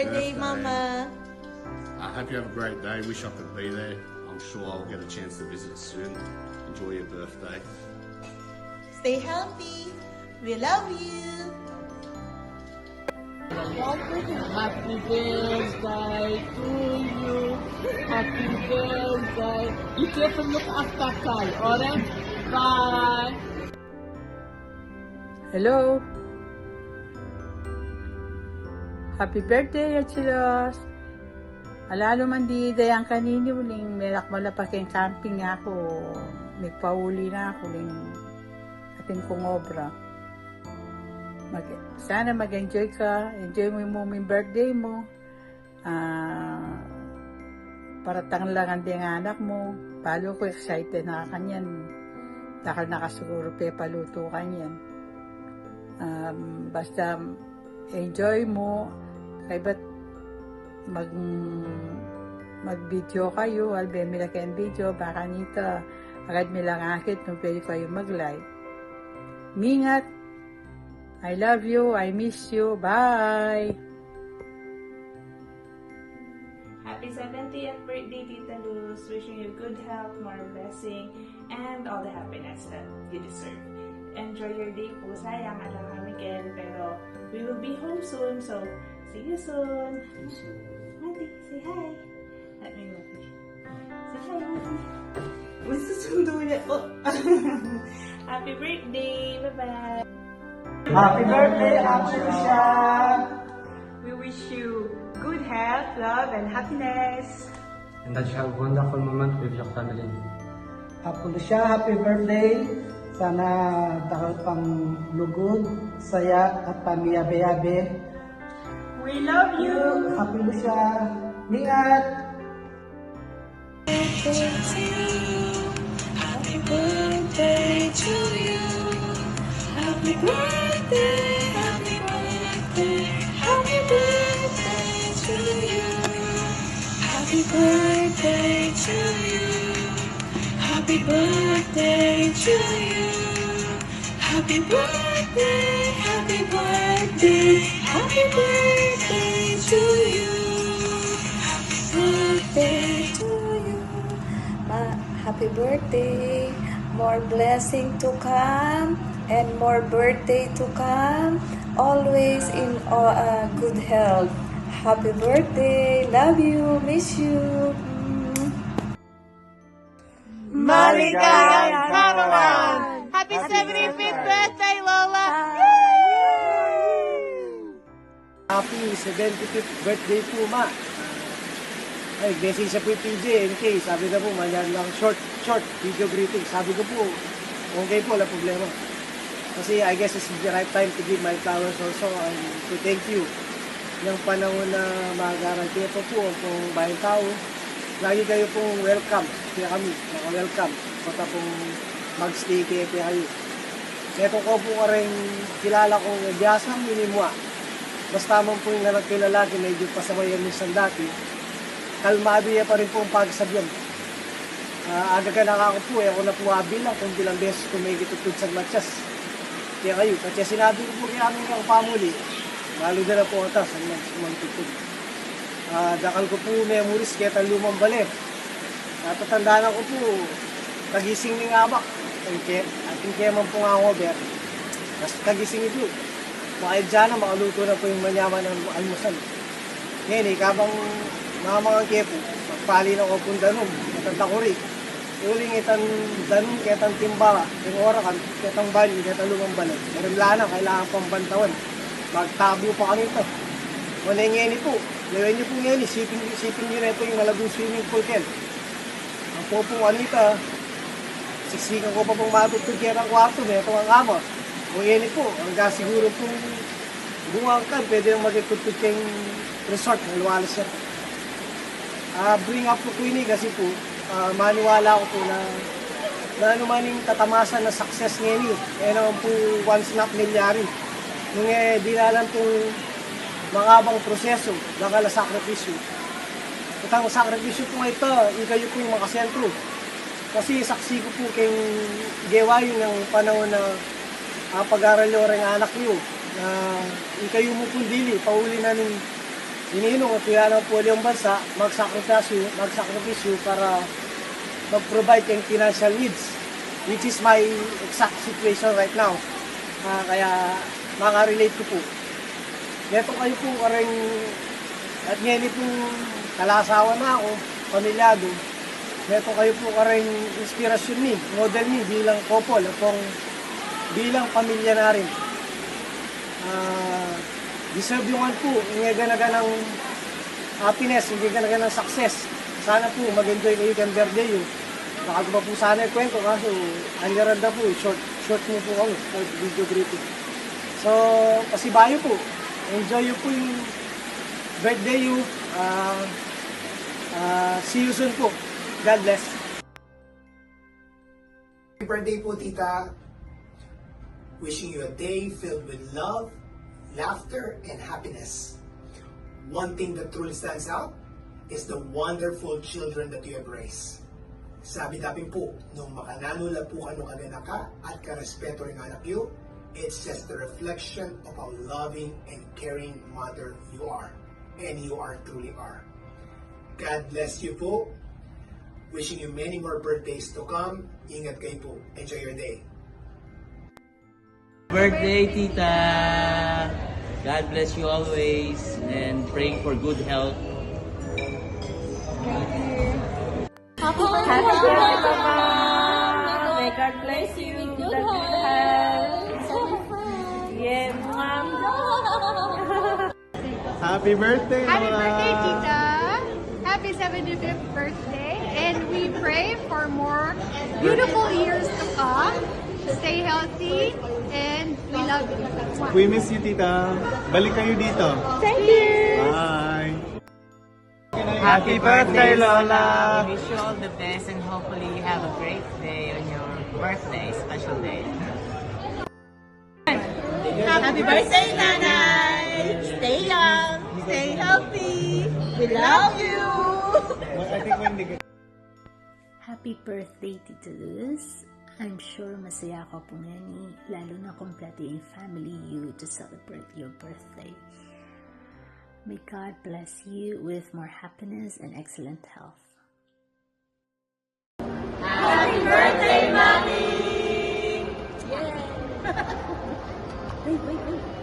birthday, Mama. I hope you have a great day. Wish I could be there. I'm sure I'll get a chance to visit soon. Enjoy your birthday. Stay healthy. We love you. Happy birthday to you. Happy birthday. You have to look after Kai, alright? Bye. Hello. Happy birthday, Achilos. Alalo man di dayang kanini uling merak malapaking camping ako. Nagpauli na ako ling atin kong obra. Sana mag-enjoy ka. Enjoy mo yung birthday mo. Paratang lang ang ding anak mo. Palo ko excited na kanyan. Dahil nakasiguro pe paluto kanyan. Basta enjoy mo. Kaya ba't mag-video kayo, albe mila kayo video, baka nito, agad milang akit nung pwede kayo mag-live. Mingat! I love you, I miss you, bye! Happy 70th birthday, Tita Luz. Wishing you good health, more blessing, and all the happiness that you deserve. Enjoy your day po. Sayang, alam kami Ken, pero we will be home soon, so see you soon. Mati, say hi. Let me Mati. Say hi, Mati. Masusundo niya po. Happy birthday! Bye-bye! Happy birthday, Ate Lucia! We wish you good health, love, and happiness. And that you have a wonderful moment with your family. Ate Lucia, happy birthday! Sana dahil pang lugod, saya at pamiyabe-yabe. We love you. Happy Lucia! Mingat! Happy birthday to you. Happy birthday, happy birthday, happy birthday to you. Happy birthday to you. Happy birthday to you. Happy birthday, happy birthday, happy birthday to you. Happy birthday to you. Happy birthday. More blessing to come and more birthday to come. Always in good health. Happy birthday. Love you. Miss you. Maligayang Caroline! Happy 75th birthday, Lola! Happy 75th birthday po, Ma! Ay, message sa po yung PJ, in case, sabi na po, manyan lang short video greeting. Sabi ko po, okay po, wala problema. Kasi I guess it's the right time to give my flowers also and to thank you. Yung panahon na mag-garantiya po ang bayan tao. Lagi kayo pong welcome. Kaya kami, naka-welcome. Pata pong mag-stay kaya kayo. Ito ko po ka rin kilala kong biyasang minimwa. Basta man po yung nalang kilalaki, medyo pasamayan minsan dati. Kalmado yan pa rin po ang pagsabyan. Aga ka nakakapo, ako na po abilang kung bilang beses kung may gitutod sa matchas. Kaya kayo, kasi sinabi ko po kaya aming ang pamuli, lalo na po atas ang magtutod. Dakal ko po memories kaya tang lumang balik. Natatandaan ko po, kagising ni ngabak. Ating kaya man po nga ako, Ber. Tapos kagising ito. Makahid dyan na, makaluto na po yung manyaman ng almusal. Ngayon, kabang mga kepo, magpali na ko po danong, matanda ko rin. Uling itang danong, kitang timba, yung orakan, kitang bali, kitang lumang balik. Marimla na, kailangan pang bantawan. Magtabo pa kami ito. Wala yung ngeni po. Gawin niyo po ngeni, sipin niyo na ito yung malagong swimming pool, Ken. Ang po pong anita, siksikan ko pa pong matutog kaya ng kwarto, may ito ang kama. O ngeni po, hanggang siguro pong bungangkan, pwede yung magigutog kayong resort, maluwalas yan. Bring up po ini kasi po, maniwala ko po na ano maning tatamasan na success ngayon. Kaya naman po once na milyari. Nung di na alam pong mangabang proseso, nakala sakripisyo. Itang sakripisyo po ito, ikayo po yung makasentro. Kasi saksi ko po kayong gewayo ng panahon na pag-aral nyo rin anak nyo. Na ikayo mo po dili, pauli na ng iniinong at kailangan po yung bansa magsakripisyo para mag-provide ng financial needs, which is my exact situation right now. Kaya maka-relate ko po. Neto kayo po karing at ngayon po kalasawa na ako, pamilyado. Neto kayo po karing inspirasyon ni, model ni bilang couple, akong bilang pamilya na rin. Deserve yung po, hindi ganaga ng happiness, hindi ganaga ng success. Sana po mag-enjoy kayo kang birthday yun. Baka ko pa po sana yung kwento, kaso anyaran na po, short mo po kami, short video greeting. So, pasibayo po, enjoy you po yung birthday you. See you soon po. God bless. Happy birthday po, Tita. Wishing you a day filled with love, laughter, and happiness. One thing that truly stands out is the wonderful children that you have raised. Sabi dapin po, nung makananula po ka nung kaganak ka at karespeto rin anak you, it's just a reflection of how loving and caring mother you are. And you are truly are. God bless you po. Wishing you many more birthdays to come. Ingat kayo po. Enjoy your day. Birthday, Tita! God bless you always and praying for good health. Happy birthday, Mama! May God bless you. Good health. Yeah, Mom. Happy birthday, Happy Mama! birthday, Tita! Happy 75th birthday, and we pray for more beautiful years to come. Stay healthy, and we love you. We miss you, Tita. Balik kayo dito. Thank you! Bye! Happy birthday, Lola! We wish you all the best and hopefully you have a great day on your birthday, special day. Happy birthday, Nanay! Stay young, stay healthy. We love you! Happy birthday, Tita Luz. I'm sure masaya ako po ngayon, lalo na kompleto yung family you to celebrate your birthday. May God bless you with more happiness and excellent health. Happy birthday, Mommy! Wait.